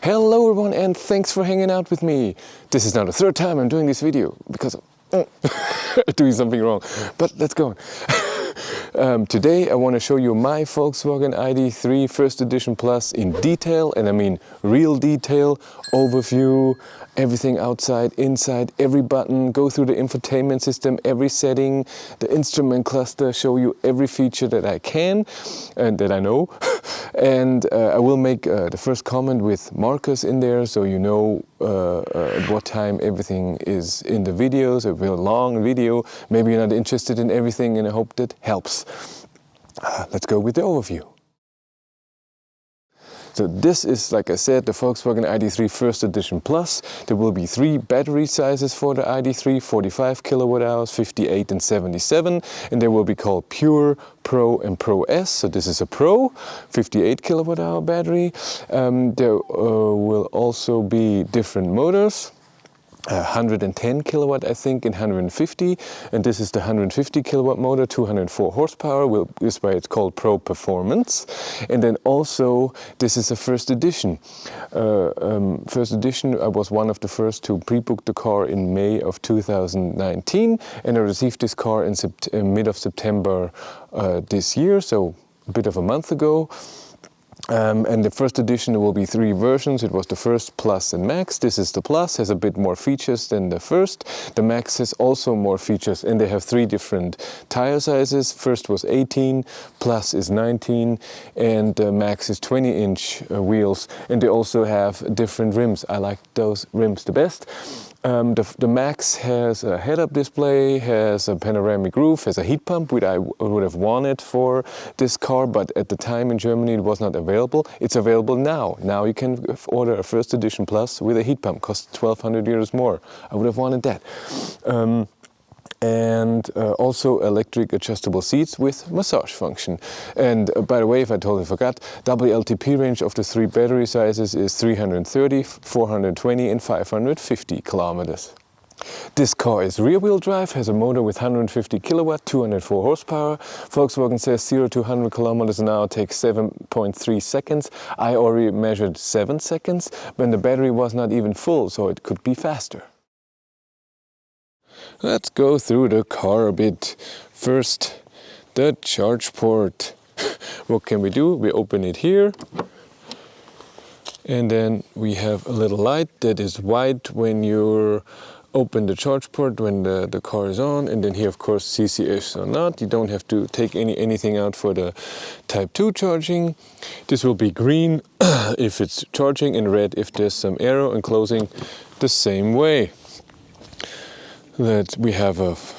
Hello everyone, and thanks for hanging out with me. This is now the third time I'm doing this video because I'm doing something wrong, but let's go on. Today I want to show you my Volkswagen ID.3 First Edition Plus in detail, and I mean real detail, overview, everything outside, inside, every button, go through the infotainment system, every setting, the instrument cluster, show you every feature that I can and that I know. And I will make the first comment with markers in there, so you know at what time everything is in the videos. It will be a long video. Maybe you're not interested in everything, and I hope that helps. Let's go with the overview. So this is, like I said, the Volkswagen ID.3 First Edition Plus. There will be 3 battery sizes for the ID.3, 45 kilowatt hours, 58 and 77. And they will be called Pure, Pro and Pro S. So this is a Pro, 58 kilowatt hour battery. There will also be different motors. 110 kilowatt, I think, and 150, and this is the 150 kilowatt motor, 204 horsepower. This is why it's called Pro Performance. And then also, this is a first edition. First edition, I was one of the first to pre-book the car in May of 2019, and I received this car in mid of September this year, so a bit of a month ago. And the first edition, there will be 3 versions. It was the first, Plus and Max. This is the Plus, has a bit more features than the first. The Max has also more features, and they have 3 different tire sizes. First was 18, Plus is 19, and Max is 20-inch wheels. And they also have different rims. I like those rims the best. The Max has a head-up display, has a panoramic roof, has a heat pump, which I would have wanted for this car, but at the time in Germany it was not available. It's available now. Now you can order a First Edition Plus with a heat pump. Costs 1,200 euros more. I would have wanted that. And also electric adjustable seats with massage function. And by the way, if I totally forgot, WLTP range of the 3 battery sizes is 330, 420 and 550 kilometers. This car is rear-wheel drive, has a motor with 150 kilowatt, 204 horsepower. Volkswagen says 0 to 100 kilometers an hour takes 7.3 seconds. I already measured 7 seconds when the battery was not even full, so it could be faster. Let's go through the car a bit. First, the charge port. What can we do? We open it here. And then we have a little light that is white when you open the charge port, when the car is on. And then here, of course, CCS or not. You don't have to take anything out for the Type 2 charging. This will be green if it's charging, and red if there's some arrow, and closing the same way. That we have of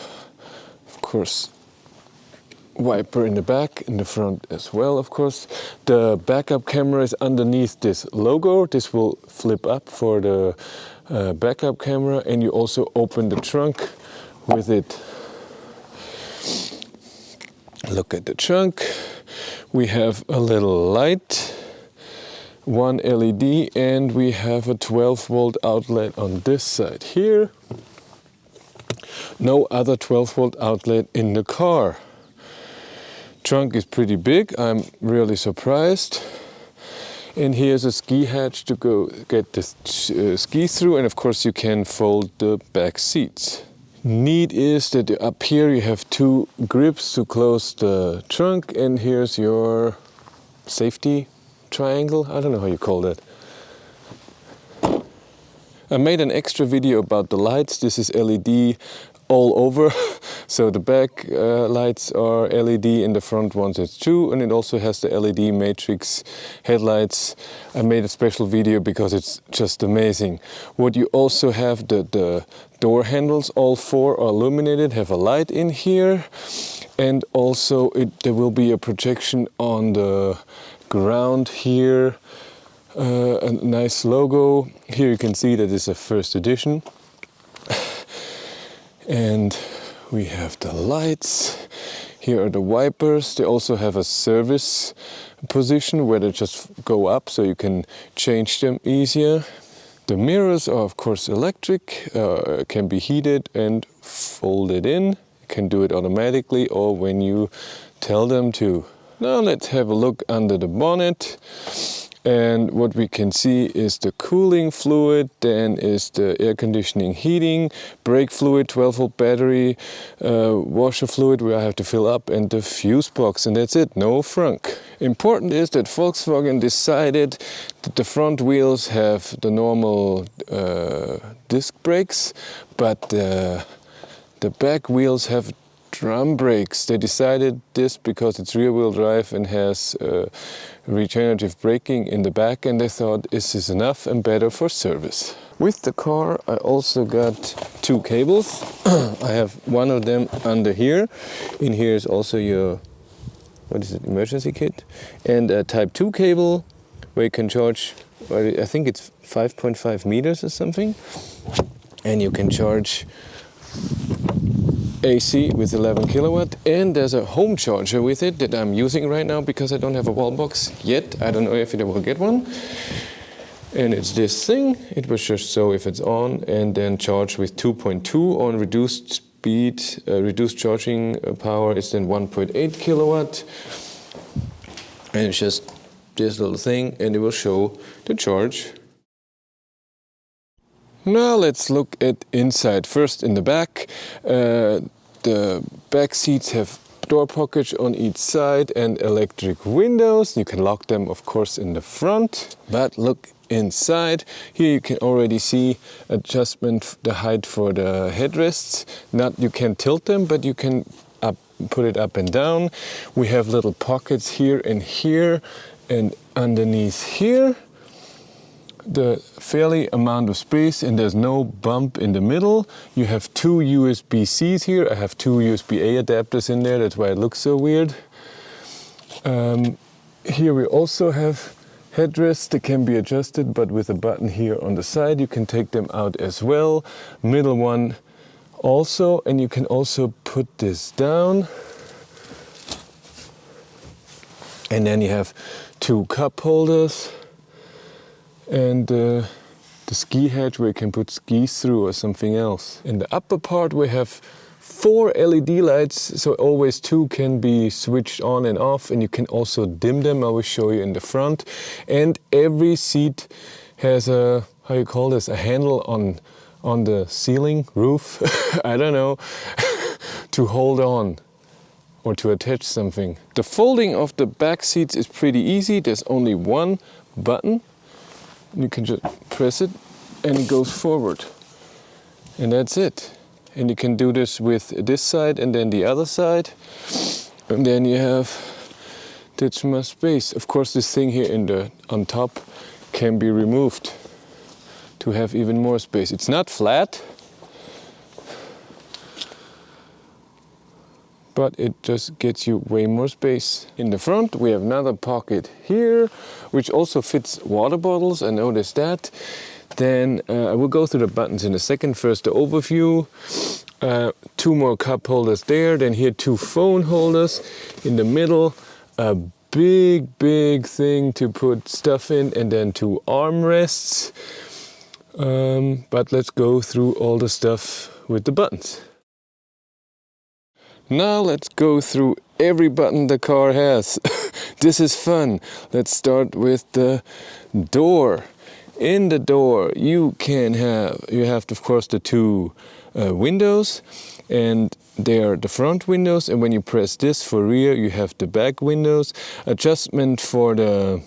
course, wiper in the back, in the front as well, of course. The backup camera is underneath this logo. This will flip up for the backup camera, and you also open the trunk with it. Look at the trunk. We have a little light, 1 LED, and we have a 12-volt outlet on this side here. No other 12-volt outlet in the car. Trunk is pretty big. I'm really surprised. And here's a ski hatch to go get the skis through, and of course you can fold the back seats. Neat is that up here you have 2 grips to close the trunk, and here's your safety triangle. I don't know how you call that. I made an extra video about the lights. This is LED all over. So the back lights are LED, and the front ones it's 2, and it also has the LED matrix headlights. I made a special video because it's just amazing. What you also have, the door handles, all 4 are illuminated, have a light in here, and also there will be a projection on the ground here. A nice logo. Here you can see that it's a first edition. And we have the lights. Here are the wipers. They also have a service position where they just go up, so you can change them easier. The mirrors are of course electric, can be heated and folded in. You can do it automatically or when you tell them to. Now let's have a look under the bonnet. And what we can see is the cooling fluid, then is the air conditioning heating, brake fluid, 12-volt battery, washer fluid where I have to fill up, and the fuse box, and that's it, no frunk. Important is that Volkswagen decided that the front wheels have the normal disc brakes, but the back wheels have drum brakes. They decided this because it's rear-wheel drive and has regenerative braking in the back, and they thought this is enough and better for service. With the car I also got 2 cables. I have one of them under here. In here is also your, what is it, emergency kit, and a type 2 cable where you can charge, I think it's 5.5 meters or something, and you can charge AC with 11 kilowatt, and there's a home charger with it that I'm using right now because I don't have a wall box yet. I don't know if I will get one. And it's this thing. It was just so if it's on, and then charge with 2.2 on reduced speed, reduced charging power is then 1.8 kilowatt. And it's just this little thing, and it will show the charge. Now let's look at inside. First in the back. The back seats have door pockets on each side and electric windows. You can lock them, of course, in the front. But look inside. Here you can already see adjustment, the height for the headrests. Not, you can tilt them, but you can put it up and down. We have little pockets here and underneath here. The fairly amount of space, and there's no bump in the middle. You have 2 USB-Cs here. I have 2 USB-A adapters in there. That's why it looks so weird. Here we also have headrests that can be adjusted, but with a button here on the side. You can take them out as well. Middle one also, and you can also put this down. And then you have 2 cup holders. And the ski hatch where you can put skis through or something else. In the upper part we have 4 LED lights, so always 2 can be switched on and off, and you can also dim them. I will show you in the front. And every seat has a, how you call this, a handle on the ceiling, roof, I don't know, to hold on or to attach something. The folding of the back seats is pretty easy. There's only one button. You can just press it and it goes forward, and that's it. And you can do this with this side and then the other side, and then you have this much space. Of course, this thing here on top can be removed to have even more space. It's not flat, but it just gets you way more space. In the front we have another pocket here, which also fits water bottles, I noticed that. Then I will go through the buttons in a second. First the overview, 2 more cup holders there, then here 2 phone holders. In the middle, a big thing to put stuff in, and then 2 armrests. But let's go through all the stuff with the buttons. Now let's go through every button the car has. This is fun. Let's start with the door. In the door you have of course the 2 windows, and they are the front windows, and when you press this for rear you have the back windows. Adjustment for the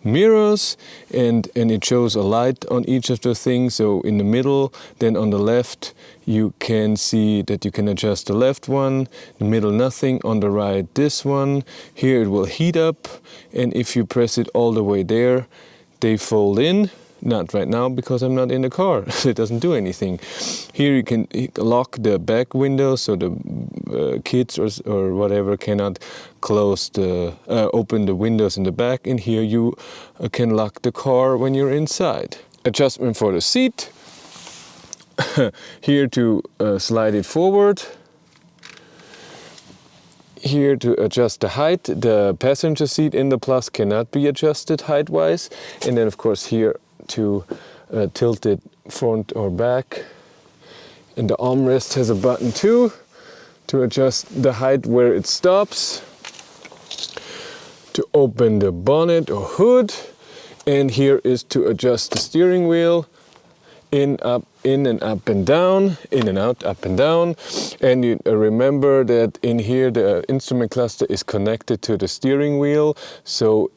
mirrors, and it shows a light on each of the things. So in the middle, then on the left you can see that you can adjust the left one, the middle nothing, on the right this one. Here it will heat up, and if you press it all the way there, they fold in. Not right now because I'm not in the car, so it doesn't do anything. Here you can lock the back window, so the kids or whatever cannot close open the windows in the back. And here you can lock the car when you're inside. Adjustment for the seat. Here to slide it forward. Here to adjust the height. The passenger seat in the Plus cannot be adjusted height-wise. And then of course here to tilt it front or back. And the armrest has a button too to adjust the height where it stops. to open the bonnet or hood, and here is to adjust the steering wheel, in, up, in and up and down, in and out, up and down. And you remember that in here the instrument cluster is connected to the steering wheel, so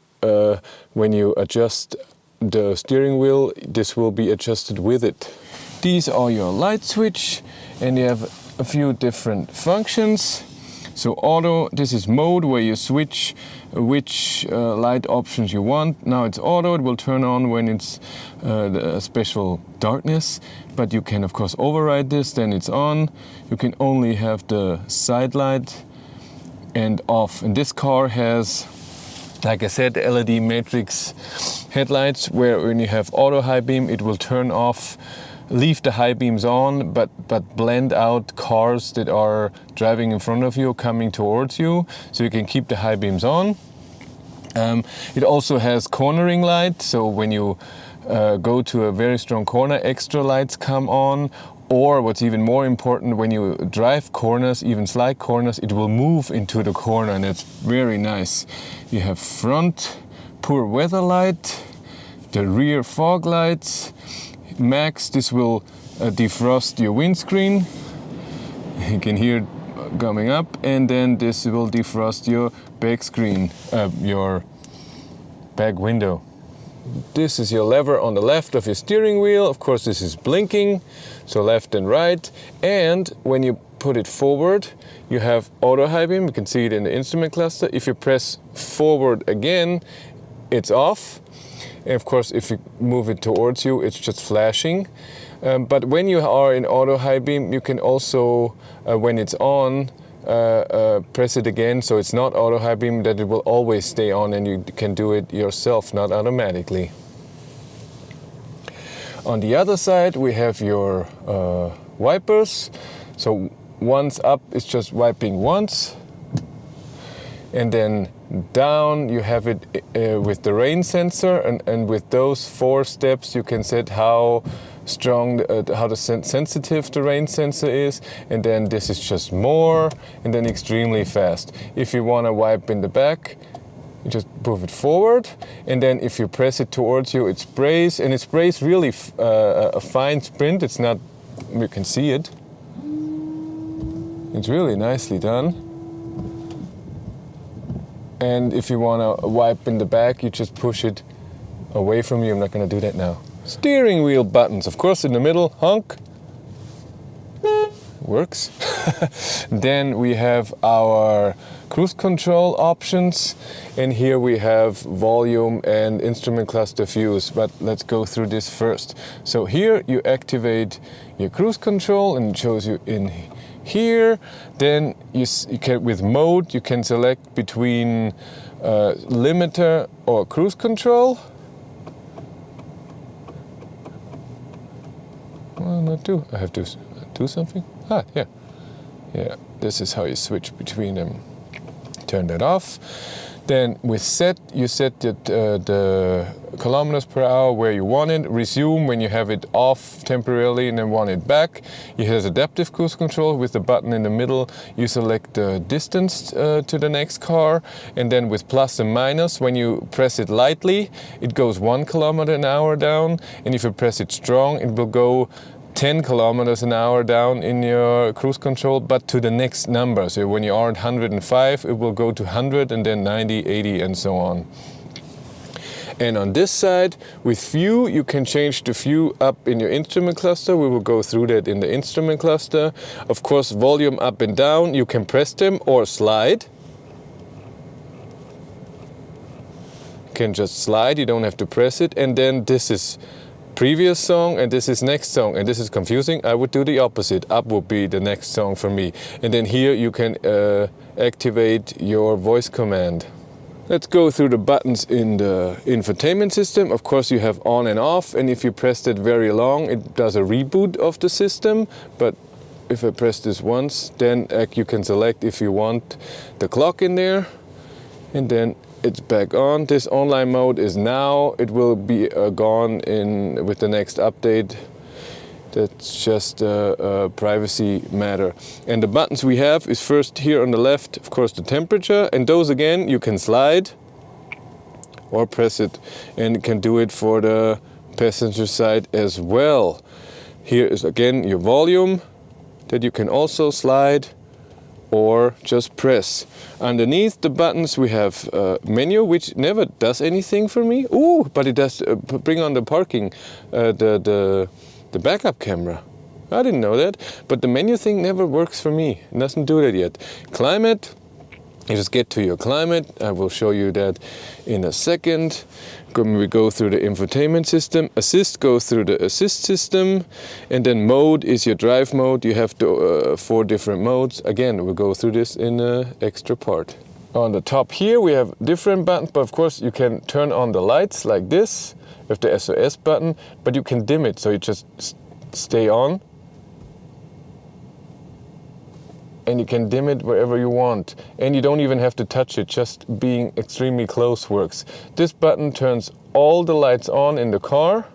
when you adjust the steering wheel, this will be adjusted with it. These are your light switch, and you have a few different functions. So auto, this is mode where you switch which light options you want. Now it's auto, it will turn on when it's the special darkness, but you can of course override this, then it's on. You can only have the side light and off. And this car has, like I said, the LED matrix headlights, where when you have auto high beam, it will turn off, leave the high beams on, but blend out cars that are driving in front of you, coming towards you, so you can keep the high beams on. It also has cornering light, so when you go to a very strong corner, extra lights come on. Or what's even more important, when you drive corners, even slight corners, it will move into the corner, and it's very nice. You have front poor weather light, the rear fog lights, max, this will defrost your windscreen. You can hear it coming up, and then this will defrost your back screen, your back window. This is your lever on the left of your steering wheel. Of course, this is blinking, so left and right. And when you put it forward, you have auto high beam. You can see it in the instrument cluster. If you press forward again, it's off. And of course, if you move it towards you, it's just flashing. But when you are in auto high beam, you can also, when it's on, press it again, so it's not auto high beam, that it will always stay on, and you can do it yourself, not automatically. On the other side, we have your wipers. So once up is just wiping once, and then down you have it with the rain sensor, and with those 4 steps you can set how strong, how sensitive the rain sensor is, and then this is just more, and then extremely fast. If you want to wipe in the back, you just move it forward, and then if you press it towards you, it sprays, and it sprays really a fine sprint. It's not, you can see it. It's really nicely done. And if you want to wipe in the back, you just push it away from you. I'm not going to do that now. Steering wheel buttons, of course, in the middle, honk, works. Then we have our cruise control options, and here we have volume and instrument cluster views, but let's go through this first. So here you activate your cruise control, and it shows you in here. Then you can, with mode, you can select between limiter or cruise control. Well, not do. I have to do something. Ah, yeah. Yeah, this is how you switch between them. Turn that off. Then with set, you set the kilometers per hour where you want it. Resume when you have it off temporarily and then want it back. It has adaptive cruise control. With the button in the middle, you select the distance to the next car. And then with plus and minus, when you press it lightly, it goes 1 kilometer an hour down. And if you press it strong, it will go 10 kilometers an hour down in your cruise control, but to the next number. So when you are at 105, it will go to 100, and then 90, 80, and so on. And on this side, with view, you can change the view up in your instrument cluster. We will go through that in the instrument cluster. Of course, volume up and down, you can press them or slide. You can just slide, you don't have to press it. And then this is previous song, and this is next song, and this is confusing. I would do the opposite. Up would be the next song for me. And then here you can activate your voice command. Let's go through the buttons in the infotainment system. Of course, you have on and off, and if you press it very long, it does a reboot of the system. But if I press this once, then you can select if you want the clock in there, and then it's back on. This online mode is now. It will be gone with the next update. That's just a privacy matter. And the buttons we have is first here on the left, of course, the temperature. And those again, you can slide. or press it, and you can do it for the passenger side as well. Here is again your volume that you can also slide or just press. Underneath the buttons we have a menu which never does anything for me. Ooh, but it does bring on the parking, the backup camera. I didn't know that, but the menu thing never works for me. It doesn't do that yet. Climate, you just get to your climate. I will show you that in a second. We go through the infotainment system. Assist goes through the assist system. And then mode is your drive mode. You have 4 different modes. Again, we'll go through this in an extra part. On the top here we have different buttons, but of course you can turn on the lights like this with the SOS button, but you can dim it, so you just stay on. And you can dim it wherever you want. And you don't even have to touch it, just being extremely close works. This button turns all the lights on in the car,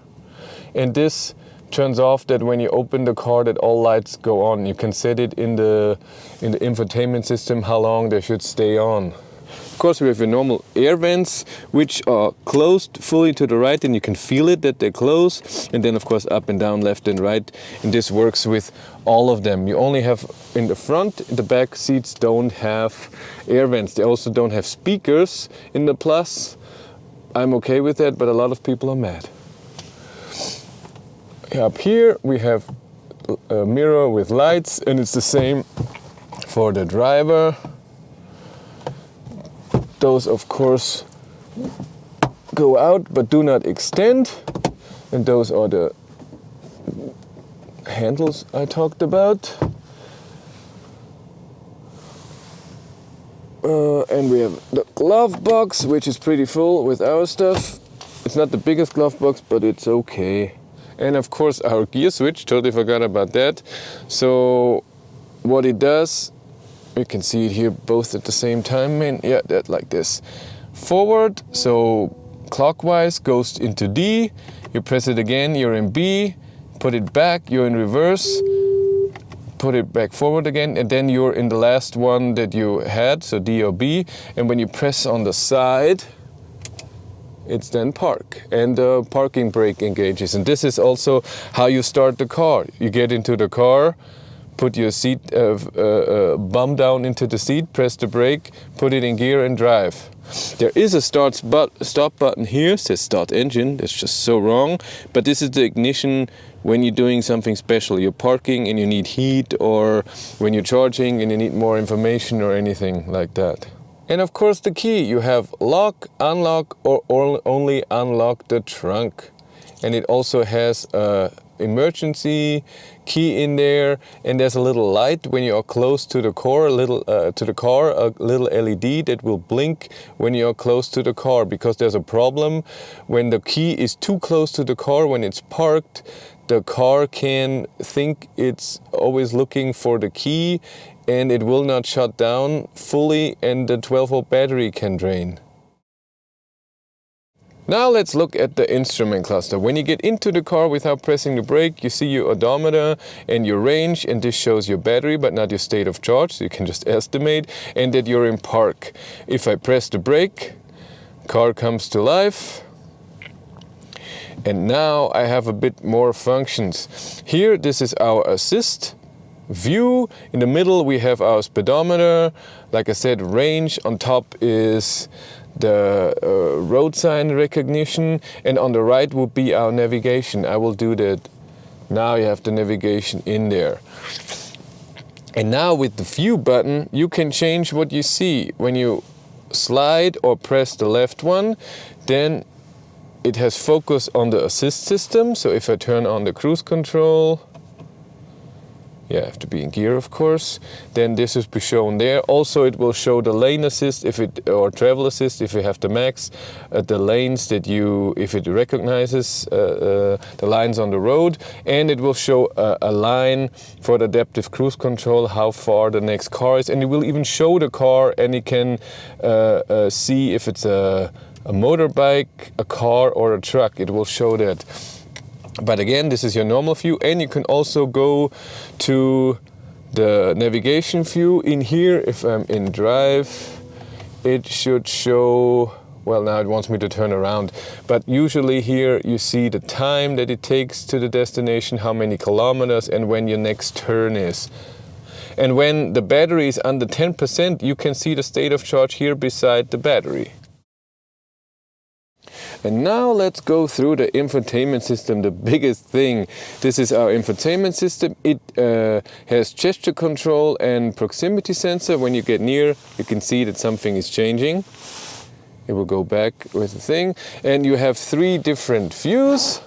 and this turns off that when you open the car that all lights go on. You can set it in the infotainment system how long they should stay on. Of course, we have your normal air vents, which are closed fully to the right, and you can feel it that they close. And then, of course, up and down, left and right. And this works with all of them. You only have in the front, the back seats don't have air vents. They also don't have speakers in the Plus. I'm okay with that, but a lot of people are mad. Up here, we have a mirror with lights, and it's the same for the driver. Those, of course, go out but do not extend. And those are the handles I talked about. And we have the glove box, which is pretty full with our stuff. It's not the biggest glove box, but it's okay. And of course our gear switch, totally forgot about that. So what it does, you can see it here both at the same time, and yeah, that like this. Forward, so clockwise goes into D, you press it again, you're in B, put it back, you're in reverse, put it back forward again, and then you're in the last one that you had, so D or B, and when you press on the side, it's then park, and the parking brake engages. And this is also how you start the car. You get into the car, put your seat, bum down into the seat, press the brake, put it in gear and drive. There is a stop button here, says start engine, that's just so wrong. But this is the ignition when you're doing something special. You're parking and you need heat, or when you're charging and you need more information or anything like that. And of course the key, you have lock, unlock, or only unlock the trunk. And it also has a emergency key in there, and there's a little light when you are close to the car, a little LED that will blink when you are close to the car, because there's a problem when the key is too close to the car. When it's parked, the car can think it's always looking for the key, and it will not shut down fully, and the 12-volt battery can drain. Now let's look at the instrument cluster. When you get into the car without pressing the brake, you see your odometer and your range, and this shows your battery but not your state of charge, so you can just estimate, and that you're in park. If I press the brake, car comes to life. And now I have a bit more functions. Here, this is our assist view. In the middle we have our speedometer, like I said, range. On top is the road sign recognition, and on the right would be our navigation. I will do that. Now you have the navigation in there. And now with the view button, you can change what you see. When you slide or press the left one, then it has focus on the assist system. So if I turn on the cruise control, I have to be in gear, of course, then this will be shown there. Also, it will show the lane assist or travel assist if you have the max, the lanes that if it recognizes the lines on the road, and it will show a line for the adaptive cruise control, how far the next car is, and it will even show the car, and it can see if it's a motorbike, a car, or a truck. It will show that. But again, this is your normal view, and you can also go to the navigation view. In here, if I'm in drive, it should show well, now it wants me to turn around, but usually here you see the time that it takes to the destination, how many kilometers, and when your next turn is. And when the battery is under 10%, you can see the state of charge here beside the battery. And now let's go through the infotainment system, the biggest thing. This is our infotainment system. It has gesture control and proximity sensor. When you get near, you can see that something is changing. It will go back with the thing. And you have 3 different views.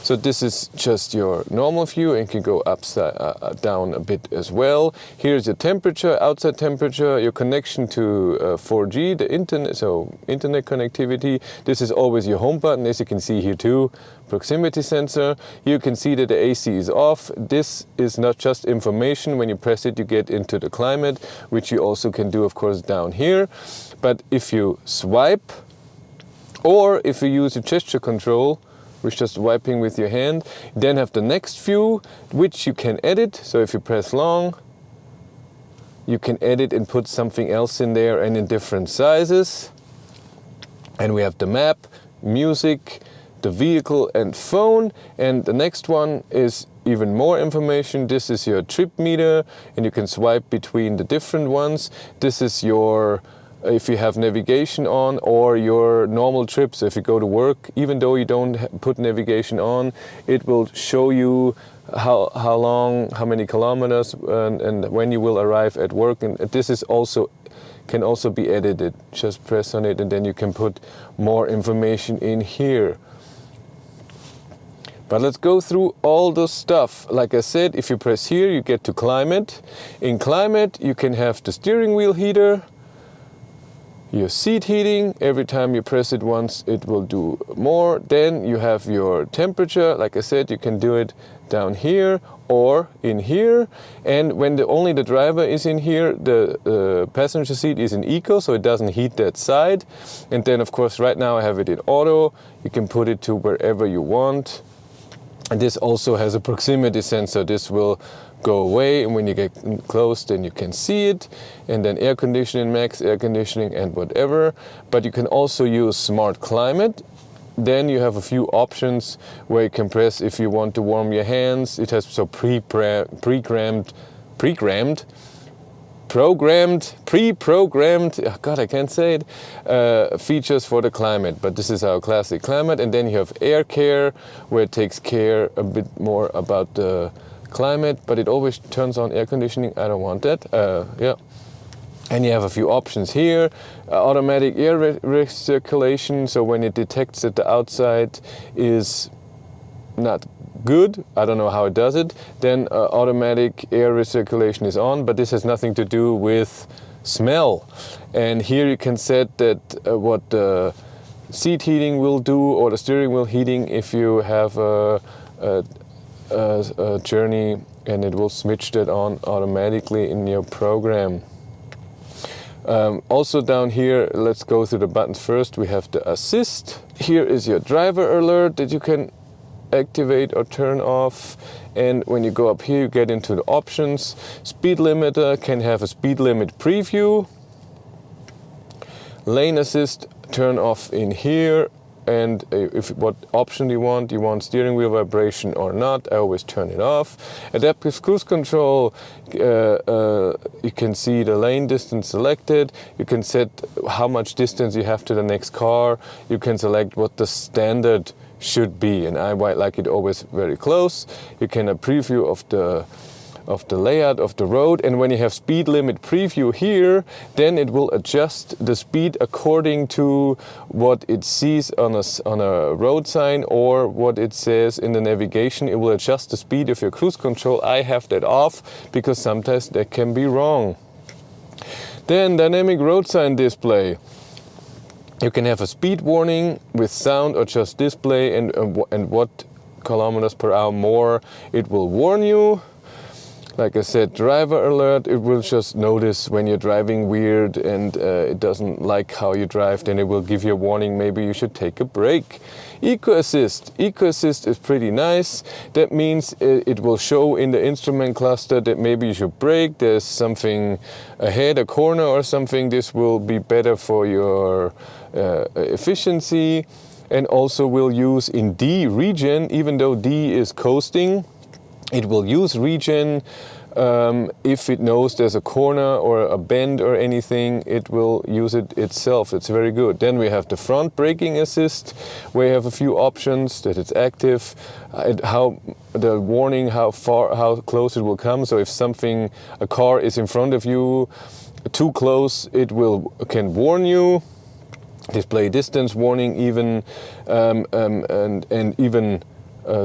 So this is just your normal view, and can go upside down a bit as well. Here's your temperature, outside temperature, your connection to 4G, the internet, so internet connectivity. This is always your home button, as you can see here too. Proximity sensor. You can see that the AC is off. This is not just information. When you press it, you get into the climate, which you also can do, of course, down here. But if you swipe, or if you use a gesture control, which just wiping with your hand, then have the next view, which you can edit. So if you press long, you can edit and put something else in there, and in different sizes. And we have the map, music, the vehicle and phone. And the next one is even more information. This is your trip meter, and you can swipe between the different ones. This is your, if you have navigation on, or your normal trips. If you go to work, even though you don't put navigation on, it will show you how long, how many kilometers, and when you will arrive at work. And this is also can also be edited. Just press on it, and then you can put more information in here. But let's go through all the stuff. Like I said, if you press here, you get to climate. In climate, you can have the steering wheel heater, your seat heating. Every time you press it once, it will do more. Then you have your temperature. Like I said, you can do it down here or in here. And when only the driver is in here, the passenger seat is in eco, so it doesn't heat that side. And then, of course, right now I have it in auto. You can put it to wherever you want. And this also has a proximity sensor. This will go away, and when you get close, then you can see it. And then air conditioning, max air conditioning, and whatever. But you can also use smart climate. Then you have a few options where you can press if you want to warm your hands. It has so pre-programmed, oh God, I can't say it, features for the climate. But this is our classic climate. And then you have air care, where it takes care a bit more about the climate, but it always turns on air conditioning. I don't want that. Yeah. And you have a few options here. Automatic air recirculation, so when it detects that the outside is not good, I don't know how it does it, then automatic air recirculation is on, but this has nothing to do with smell. And here you can set that what the seat heating will do, or the steering wheel heating, if you have a journey, and it will switch that on automatically in your program. Also down here, let's go through the buttons first. We have the assist. Here is your driver alert that you can activate or turn off. And when you go up here, you get into the options. Speed limiter can have a speed limit preview. Lane assist, turn off in here. And if what option you want steering wheel vibration or not, I always turn it off. Adaptive cruise control, you can see the lane distance selected. You can set how much distance you have to the next car. You can select what the standard should be, and I like it always very close. You can have a preview of the layout of the road, and when you have speed limit preview here, then it will adjust the speed according to what it sees on a road sign, or what it says in the navigation. It will adjust the speed of your cruise control. I have that off because sometimes that can be wrong. Then dynamic road sign display. You can have a speed warning with sound or just display, and what kilometers per hour more it will warn you. Like I said, driver alert, it will just notice when you're driving weird and it doesn't like how you drive, then it will give you a warning, maybe you should take a break. Eco assist is pretty nice. That means it will show in the instrument cluster that maybe you should brake, there's something ahead, a corner or something. This will be better for your efficiency, and also will use in D regen, even though D is coasting, it will use regen. If it knows there's a corner or a bend or anything, it will use it itself. It's very good. Then we have the front braking assist, where you have a few options that it's active, how the warning, how close it will come. So if a car is in front of you, too close, it can warn you. Display distance warning even, and even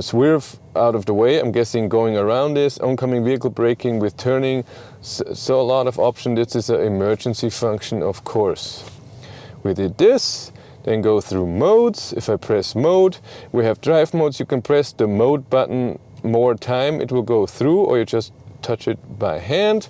swerve out of the way. I'm guessing going around this, oncoming vehicle braking with turning. So a lot of options. This is an emergency function, of course. We did this, then go through modes. If I press mode, we have drive modes. You can press the mode button more time, it will go through, or you just touch it by hand.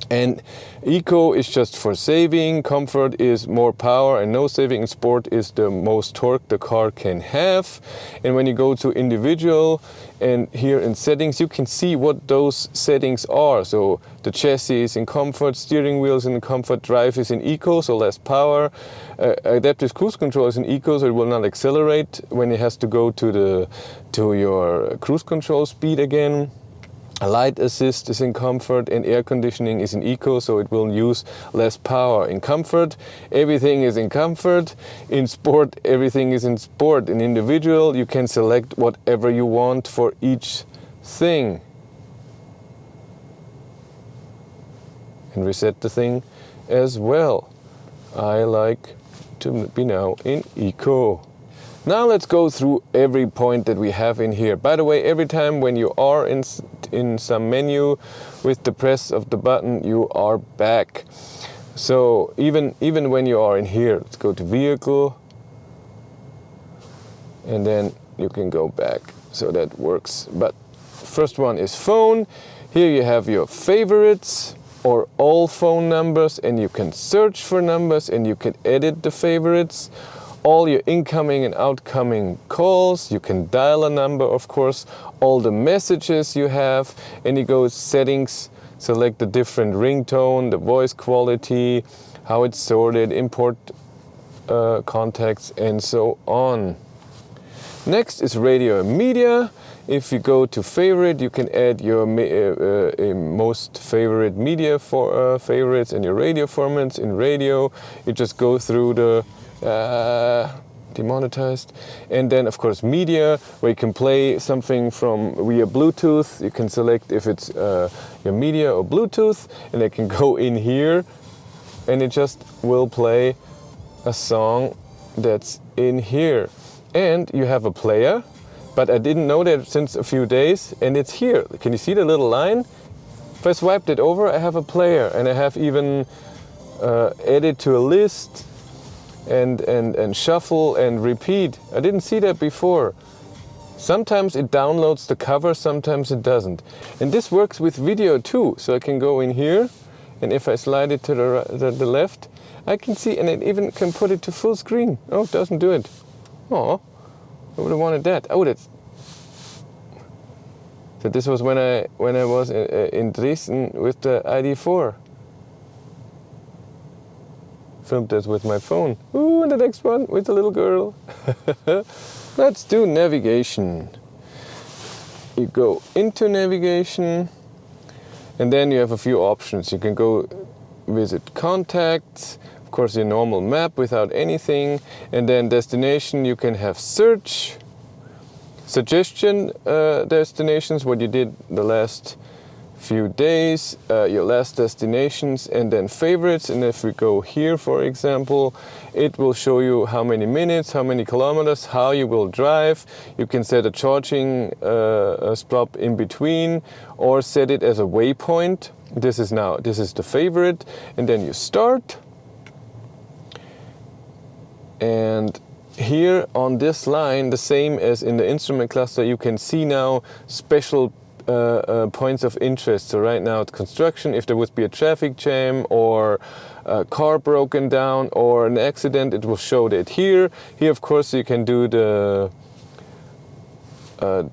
And eco is just for saving, comfort is more power, and no saving, and sport is the most torque the car can have. And when you go to individual and here in settings, you can see what those settings are. So the chassis is in comfort, steering wheel is in comfort, drive is in eco, so less power. Adaptive cruise control is in eco, so it will not accelerate when it has to go to your cruise control speed again. A light assist is in comfort, and air conditioning is in eco, so it will use less power. In comfort, everything is in comfort. In sport, everything is in sport. In individual, you can select whatever you want for each thing. And reset the thing as well. I like to be now in eco. Now let's go through every point that we have in here. By the way, every time when you are in some menu with the press of the button, you are back. So even when you are in here, let's go to vehicle, and then you can go back. So that works. But first one is phone. Here you have your favorites or all phone numbers, and you can search for numbers, and you can edit the favorites. All your incoming and outgoing calls, you can dial a number, of course, all the messages you have, and you go settings, select the different ringtone, the voice quality, how it's sorted, import contacts, and so on. Next is radio and media. If you go to favorite, you can add your most favorite media for favorites and your radio formats. In radio, you just go through the demonetized, and then of course media, where you can play something from via Bluetooth. You can select if it's your media or Bluetooth, and they can go in here, and it just will play a song that's in here. And you have a player, but I didn't know that since a few days, and it's here. Can you see the little line? If I swiped it over, I have a player, and I have even added to a list, and shuffle and repeat. I didn't see that before. Sometimes it downloads the cover, sometimes it doesn't. And this works with video too. So I can go in here, and if I slide it to the left, I can see, and it even can put it to full screen. Oh, it doesn't do it. Oh, I would have wanted that. Oh, that's. So this was when I was in Dresden with the Id.3. Filmed this with my phone. Ooh, and the next one with the little girl. Let's do navigation. You go into navigation, and then you have a few options. You can go visit contacts, of course your normal map without anything, and then destination, you can have search, suggestion destinations, what you did the last few days, your last destinations, and then favorites. And if we go here, for example, it will show you how many minutes, how many kilometers, how you will drive. You can set a charging stop in between, or set it as a waypoint. This is the favorite, and then you start. And here on this line, the same as in the instrument cluster, you can see now special points of interest. So right now it's construction. If there would be a traffic jam or a car broken down or an accident, it will show that here. Here, of course, you can do the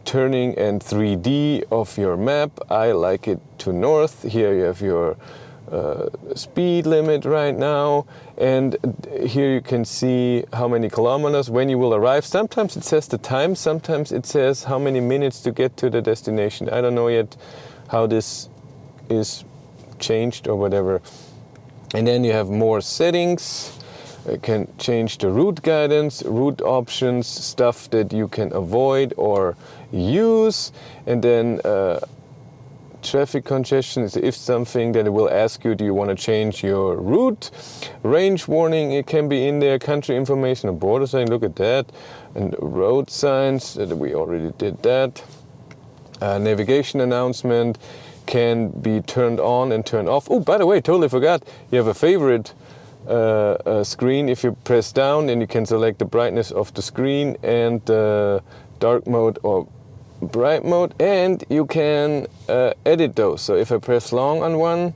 turning and 3D of your map. I like it to north. Here you have your speed limit right now, and here you can see how many kilometers, when you will arrive. Sometimes it says the time, sometimes it says how many minutes to get to the destination. I don't know yet how this is changed or whatever. And then you have more settings. You can change the route guidance, route options, stuff that you can avoid or use, and then traffic congestion is if something that it will ask you, do you want to change your route? Range warning, it can be in there. Country information, a border sign, look at that. And road signs, we already did that. Navigation announcement can be turned on and turned off. Oh, by the way, totally forgot, you have a favorite screen. If you press down, then you can select the brightness of the screen and dark mode or bright mode, and you can edit those. So if I press long on one,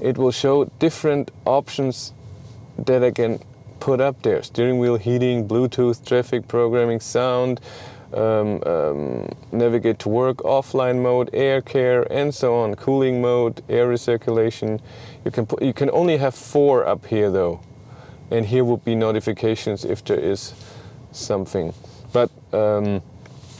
it will show different options that I can put up there. Steering wheel heating, Bluetooth, traffic programming, sound, navigate to work, offline mode, air care, and so on, cooling mode, air recirculation. You can only have 4 up here though, and here will be notifications if there is something. But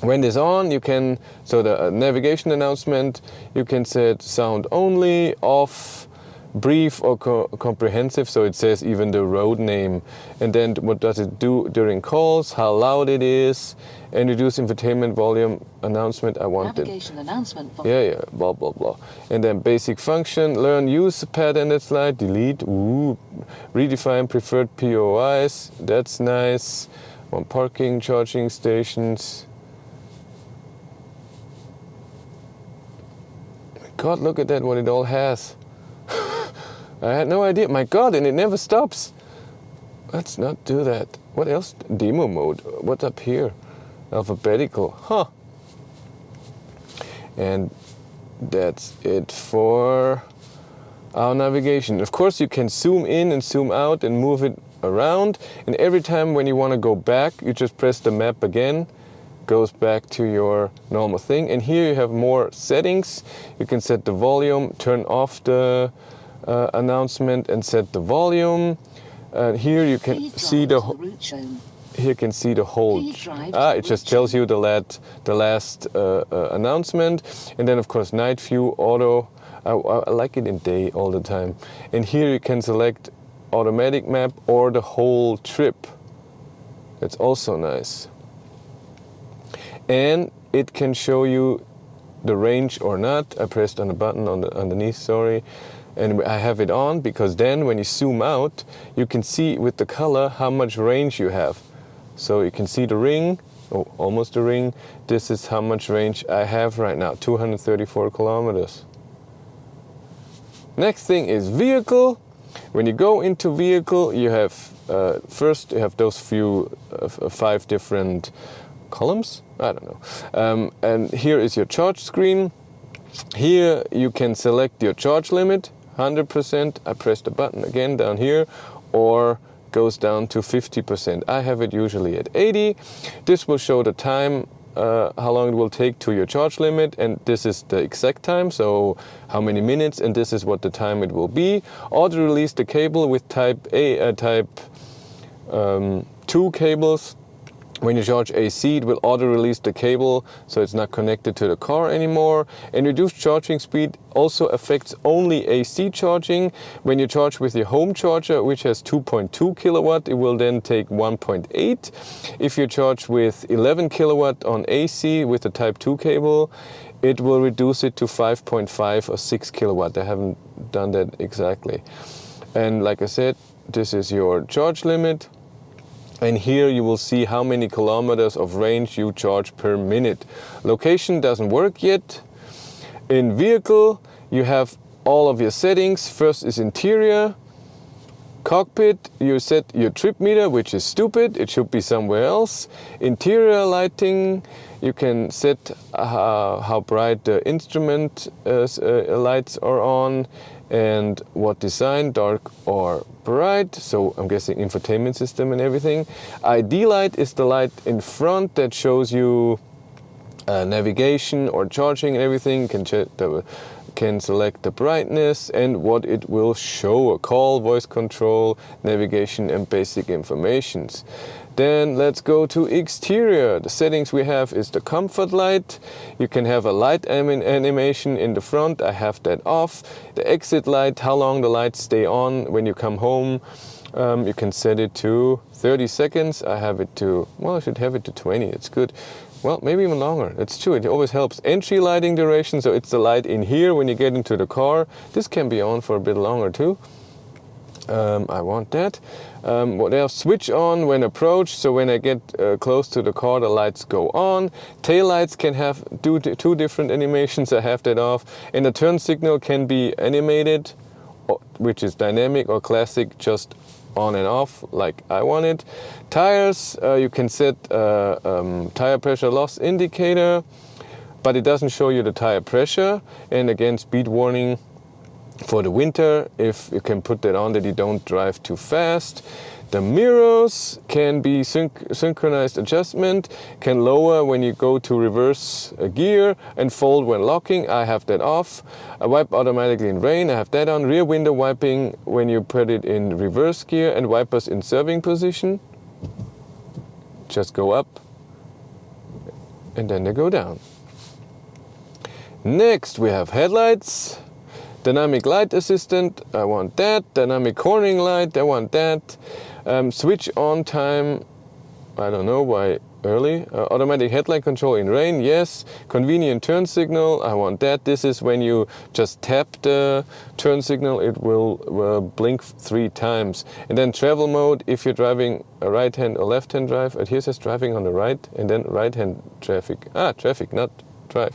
when this on, you can, so the navigation announcement, you can set sound only, off, brief or comprehensive, so it says even the road name. And then what does it do during calls, how loud it is, and reduce infotainment volume announcement. I want navigation announcement. Yeah, blah, blah, blah. And then basic function, learn use pattern and slide, delete, redefine preferred POIs, that's nice. On parking, charging stations. God, look at that, what it all has. I had no idea. My God, and it never stops. Let's not do that. What else? Demo mode. What's up here? Alphabetical. Huh. And that's it for our navigation. Of course, you can zoom in and zoom out and move it around. And every time when you want to go back, you just press the map again. Goes back to your normal thing. And here you have more settings. You can set the volume, turn off the announcement and set the volume. Here you can see the here you can see the whole. It just tells you the last announcement. And then of course night view, auto. I like it in day all the time. And here you can select automatic map or the whole trip. That's also nice. And it can show you the range or not. I pressed on the button on the underneath, sorry. And I have it on because then when you zoom out, you can see with the color how much range you have. So you can see the ring, almost the ring. This is how much range I have right now, 234 kilometers. Next thing is vehicle. When you go into vehicle, you have first you have those few 5 different columns. I don't know. And here is your charge screen. Here you can select your charge limit, 100%. I press the button again down here, or goes down to 50%. I have it usually at 80. This will show the time, how long it will take to your charge limit, and this is the exact time, so how many minutes, and this is what the time it will be. Auto release the cable with type 2 cables. When you charge AC, it will auto-release the cable, so it's not connected to the car anymore. And reduced charging speed also affects only AC charging. When you charge with your home charger, which has 2.2 kilowatt, it will then take 1.8. If you charge with 11 kilowatt on AC with the Type 2 cable, it will reduce it to 5.5 or 6 kilowatt. I haven't done that exactly. And like I said, this is your charge limit. And here you will see how many kilometers of range you charge per minute. Location doesn't work yet. In vehicle, you have all of your settings. First is interior. Cockpit, you set your trip meter, which is stupid. It should be somewhere else. Interior lighting, you can set how bright the instrument lights are on and what design, dark or bright. So I'm guessing infotainment system and everything. ID light is the light in front that shows you navigation or charging and everything. You can check the can select the brightness and what it will show, a call, voice control, navigation and basic informations. Then let's go to exterior. The settings we have is the comfort light. You can have a light animation in the front. I have that off. The exit light, how long the lights stay on when you come home. You can set it to 30 seconds. I have it to, well, I should have it to 20. It's good. Well, maybe even longer. It's true, it always helps. Entry lighting duration, so it's the light in here when you get into the car. This can be on for a bit longer too. I want that. What else? Switch on when approached, so when I get close to the car, the lights go on. Tail lights can have two different animations. I have that off. And the turn signal can be animated, which is dynamic, or classic, just on and off like I want it. Tires, you can set tire pressure loss indicator, but it doesn't show you the tire pressure. And again, speed warning for the winter, if you can put that on, that you don't drive too fast. The mirrors can be synchronized adjustment, can lower when you go to reverse gear and fold when locking. I have that off. Wipe automatically in rain, I have that on. Rear window wiping when you put it in reverse gear, and wipers in serving position. Just go up and then they go down. Next we have headlights. Dynamic light assistant, I want that. Dynamic cornering light, I want that. Switch on time, I don't know why early. Automatic headlight control in rain, yes. Convenient turn signal, I want that. This is when you just tap the turn signal, it will blink 3 times. And then travel mode, if you're driving a right hand or left hand drive. It here says driving on the right, and then right hand traffic. Traffic, not drive.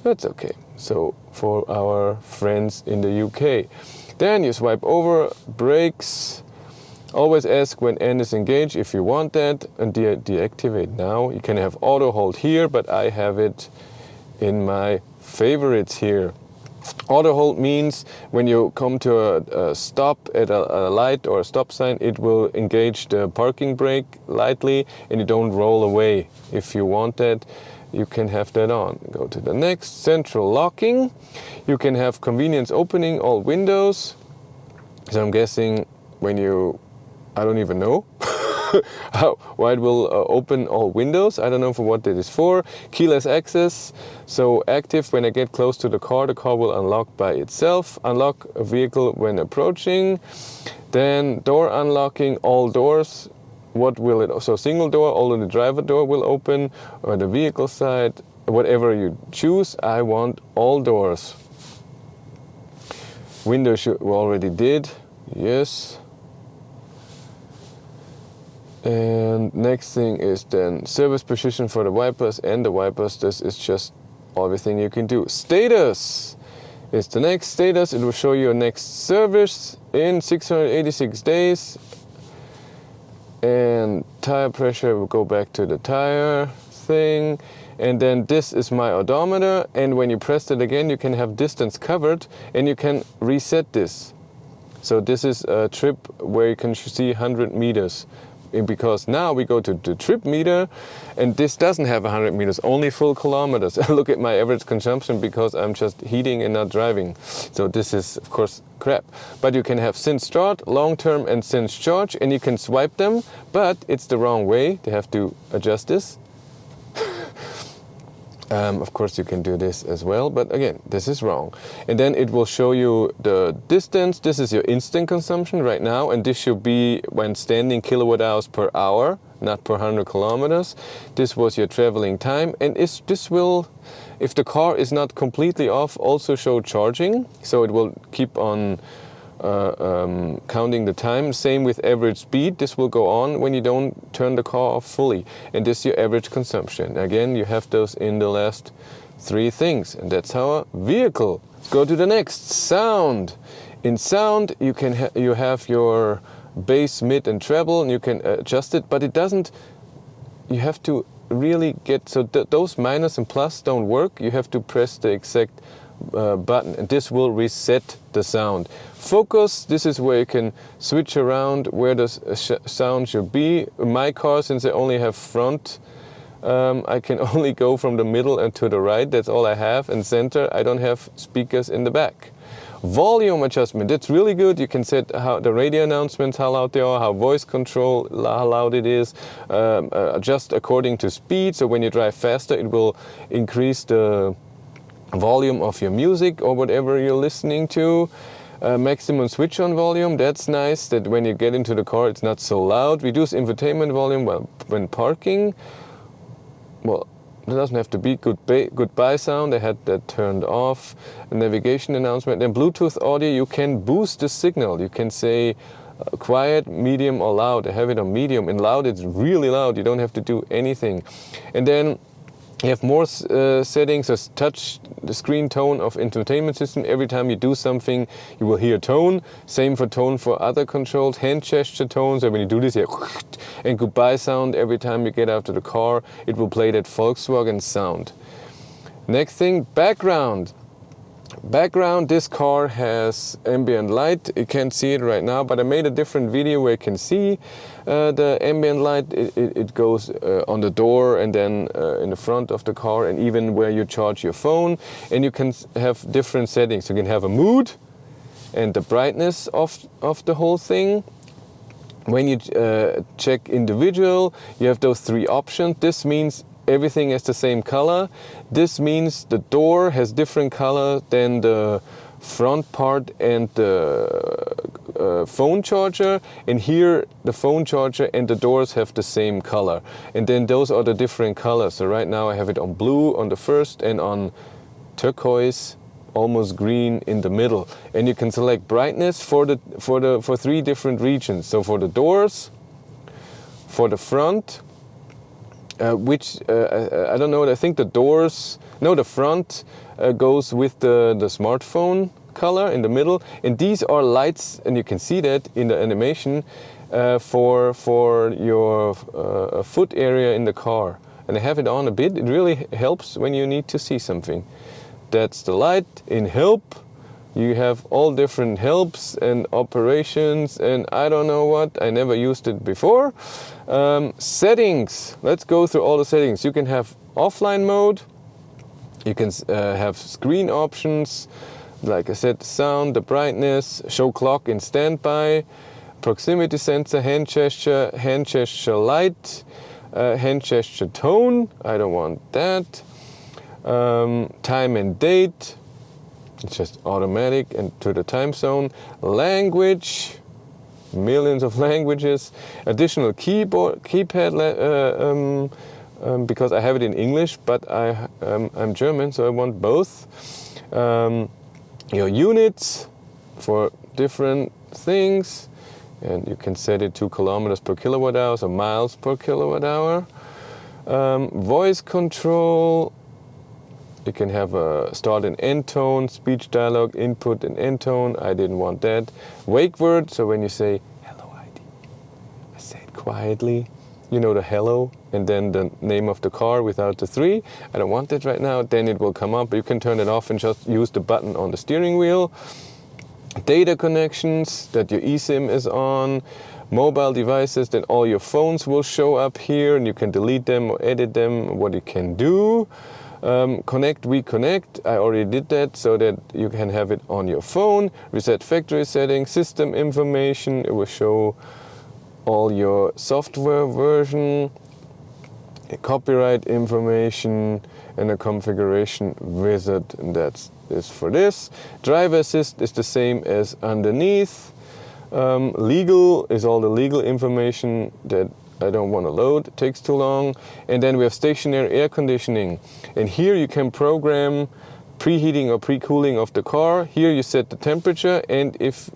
That's okay. So for our friends in the UK. Then you swipe over, brakes. Always ask when N is engaged if you want that, and deactivate now. You can have auto hold here, but I have it in my favorites here. Auto hold means when you come to a stop at a light or a stop sign, it will engage the parking brake lightly and you don't roll away. If you want that, you can have that on. Go to the next. Central locking. You can have convenience opening all windows. So I'm guessing when you, I don't even know why it will open all windows. I don't know for what that is for. Keyless access. So active when I get close to the car will unlock by itself. Unlock a vehicle when approaching. Then door unlocking all doors. What will it, so single door, only the driver door will open, or the vehicle side, whatever you choose. I want all doors. Window we already did, yes. And next thing is then service position for the wipers and the wipers. This is just everything you can do. Status is the next status. It will show you your next service in 686 days. And tire pressure will go back to the tire thing. And then this is my odometer, and when you press it again you can have distance covered and you can reset this. So this is a trip where you can see 100 meters. Because now we go to the trip meter and this doesn't have 100 meters, only full kilometers. Look at my average consumption because I'm just heating and not driving. So this is of course crap. But you can have since start, long term and since charge, and you can swipe them, but it's the wrong way. They have to adjust this. Of course you can do this as well, but again, this is wrong. And then it will show you the distance. This is your instant consumption right now, and this should be when standing kilowatt hours per hour, not per 100 kilometers. This was your traveling time, and this will, if the car is not completely off, also show charging. So it will keep on counting the time. Same with average speed. This will go on when you don't turn the car off fully. And this is your average consumption. Again, you have those in the last 3 things. And that's how a vehicle. Let's go to the next. Sound. In sound, you can you have your bass, mid and treble, and you can adjust it, but it doesn't, you have to really get, so those minus and plus don't work. You have to press the exact button, and this will reset the sound. Focus, this is where you can switch around where the sound should be. In my car, since I only have front I can only go from the middle and to the right. That's all I have. And center, I don't have speakers in the back. Volume adjustment, that's really good. You can set how the radio announcements, how loud they are, how voice control, how loud it is, adjust according to speed. So when you drive faster, it will increase the volume of your music or whatever you're listening to. Maximum switch on volume, that's nice, that when you get into the car it's not so loud. Reduce infotainment volume when parking. Well, it doesn't have to be goodbye sound. I had that turned off. A navigation announcement. Then Bluetooth audio, you can boost the signal. You can say quiet, medium or loud. I have it on medium. In loud it's really loud. You don't have to do anything. And then you have more settings as touch the screen tone of infotainment system. Every time you do something, you will hear tone. Same for tone for other controls. Hand gesture tone. So when you do this, and goodbye sound. Every time you get out of the car, it will play that Volkswagen sound. Next thing, background. Background, this car has ambient light. You can't see it right now, but I made a different video where you can see the ambient light. It goes on the door and then in the front of the car, and even where you charge your phone. And you can have different settings. You can have a mood and the brightness of the whole thing. When you check individual, you have those three options. This means everything has the same color. This means the door has different color than the front part and the phone charger. And here the phone charger and the doors have the same color. And then those are the different colors. So right now I have it on blue on the first and on turquoise, almost green in the middle. And you can select brightness for three different regions. So for the doors, for the front, which I don't know. I think the doors, no, the front goes with the smartphone color in the middle, and these are lights, and you can see that in the animation for your foot area in the car. And I have it on a bit. It really helps when you need to see something. That's the light. In help, you have all different helps and operations and I don't know what. I never used it before. Settings. Let's go through all the settings. You can have offline mode. You can have screen options. Like I said, the sound, the brightness, show clock in standby, proximity sensor, hand gesture light, hand gesture tone. I don't want that. Time and date. It's just automatic and to the time zone. Language, millions of languages. Additional keypad, because I have it in English, but I'm German, so I want both. Your units for different things, and you can set it to kilometers per kilowatt hour, so miles per kilowatt hour. Voice control. You can have a start and end tone, speech dialogue, input and end tone. I didn't want that. Wake word, so when you say, hello ID, I say it quietly. You know the hello, and then the name of the car without the 3. I don't want that right now. Then it will come up. You can turn it off and just use the button on the steering wheel. Data connections, that your eSIM is on. Mobile devices, then all your phones will show up here, and you can delete them or edit them, what you can do. Connect, reconnect, I already did that so that you can have it on your phone. Reset factory settings, system information, it will show all your software version, copyright information, and a configuration wizard, and that's this for this. Driver assist is the same as underneath. Legal is all the legal information that I don't want to load, it takes too long. And then we have stationary air conditioning. And here you can program preheating or pre-cooling of the car. Here you set the temperature, and if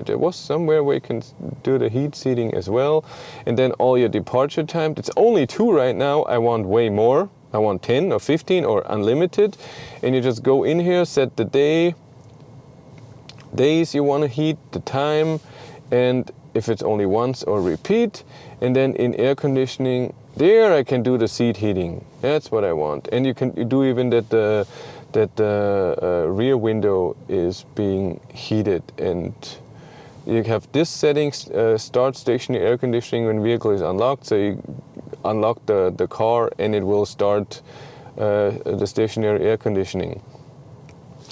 there was somewhere where you can do the heat seating as well. And then all your departure time. It's only 2 right now. I want way more. I want 10 or 15 or unlimited. And you just go in here, set the days you want to heat, the time, and if it's only once or repeat. And then in air conditioning, there I can do the seat heating. That's what I want. And you can do even that the rear window is being heated. And you have this settings, start stationary air conditioning when vehicle is unlocked. So you unlock the car and it will start the stationary air conditioning.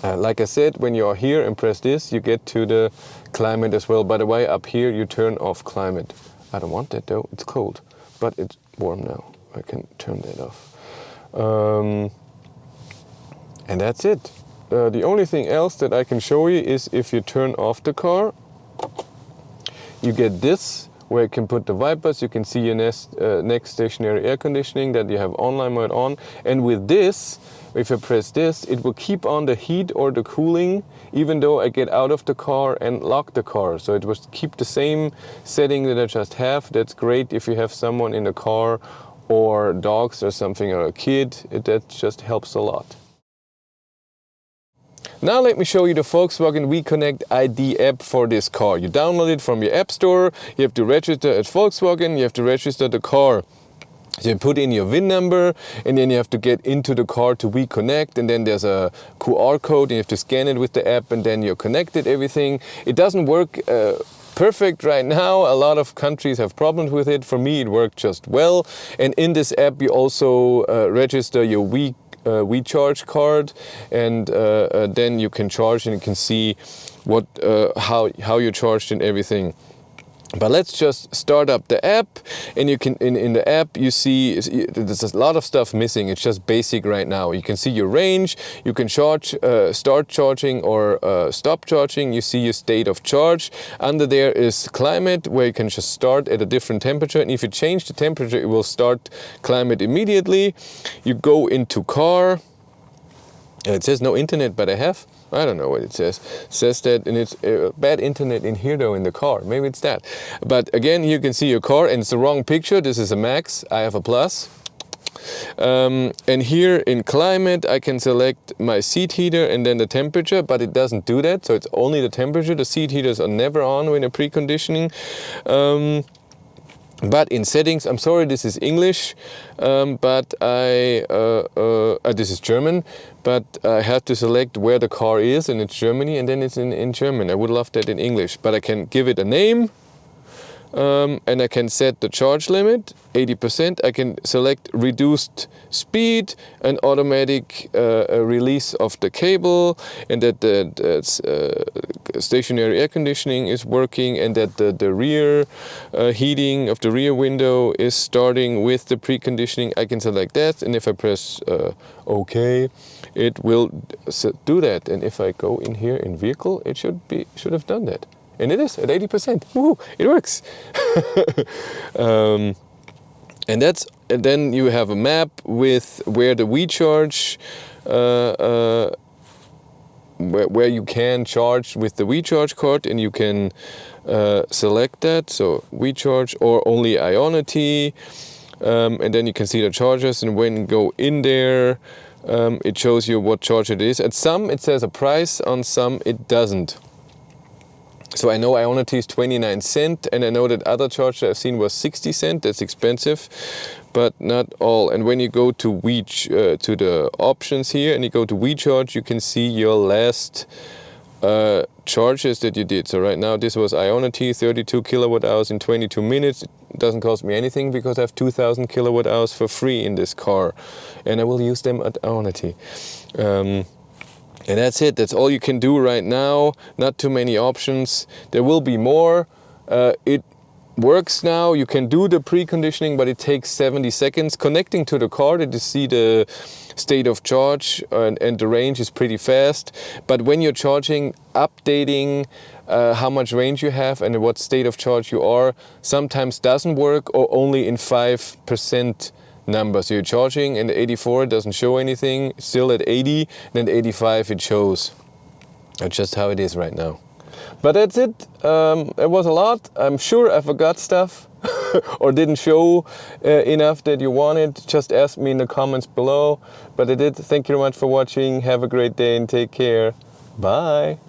Like I said, when you are here and press this, you get to the climate as well. By the way, up here you turn off climate. I don't want that though, it's cold, but it's warm now. I can turn that off. And that's it. The only thing else that I can show you is if you turn off the car, you get this, where you can put the wipers, you can see your next stationary air conditioning that you have online mode on. And with this, if I press this, it will keep on the heat or the cooling, even though I get out of the car and lock the car. So it will keep the same setting that I just have. That's great if you have someone in the car or dogs or something, or a kid. That just helps a lot. Now let me show you the Volkswagen WeConnect ID app for this car. You download it from your app store, you have to register at Volkswagen, you have to register the car. So you put in your VIN number and then you have to get into the car to WeConnect, and then there's a QR code and you have to scan it with the app and then you're connected, everything. It doesn't work perfect right now. A lot of countries have problems with it. For me, it worked just well. And in this app you also register your WeCharge card, and then you can charge and you can see what how you charged and everything. But let's just start up the app, and you can in the app you see there's a lot of stuff missing. It's just basic right now. You can see your range, you can charge, start charging or stop charging. You see your state of charge. Under there is climate, where you can just start at a different temperature, and if you change the temperature it will start climate immediately. You go into car. It says no internet, but I don't know what it says. It says that, and it's bad internet in here though, in the car. Maybe it's that. But again, you can see your car, and it's the wrong picture. This is a Max, I have a Plus. And here in climate, I can select my seat heater and then the temperature, but it doesn't do that. So it's only the temperature. The seat heaters are never on when you're preconditioning. But in settings, I'm sorry, this is English, but this is German, but I have to select where the car is, and it's Germany, and then it's in German. I would love that in English, but I can give it a name, and I can set the charge limit, 80%. I can select reduced speed, and automatic release of the cable, and that the stationary air conditioning is working, and that the rear heating of the rear window is starting with the preconditioning. I can select that, and if I press OK, it will do that. And if I go in here in vehicle, it should have done that. And it is at 80%. Woohoo, it works. And then you have a map with where the WeCharge, where you can charge with the WeCharge card, and you can select that. So WeCharge or only Ionity, and then you can see the chargers. And when you go in there, it shows you what charger it is. At some it says a price, on some it doesn't. So I know Ionity is 29 cents, and I know that other charger I've seen was 60 cents. That's expensive, but not all. And when you go to to the options here, and you go to WeCharge, you can see your last charges that you did. So right now this was Ionity, 32 kilowatt hours in 22 minutes. It doesn't cost me anything because I have 2,000 kilowatt hours for free in this car, and I will use them at Ionity. And that's it. That's all you can do right now. Not too many options. There will be more. It works now. You can do the preconditioning, but it takes 70 seconds. Connecting to the car, that you see the state of charge, and the range is pretty fast. But when you're charging, updating how much range you have and what state of charge you are, sometimes doesn't work, or only in 5% number. So you're charging, and the 84 doesn't show anything, still at 80, then 85 it shows. That's just how it is right now. But that's it. It was a lot. I'm sure I forgot stuff or didn't show enough that you wanted. Just ask me in the comments below. But I did. Thank you very much for watching. Have a great day and take care. Bye.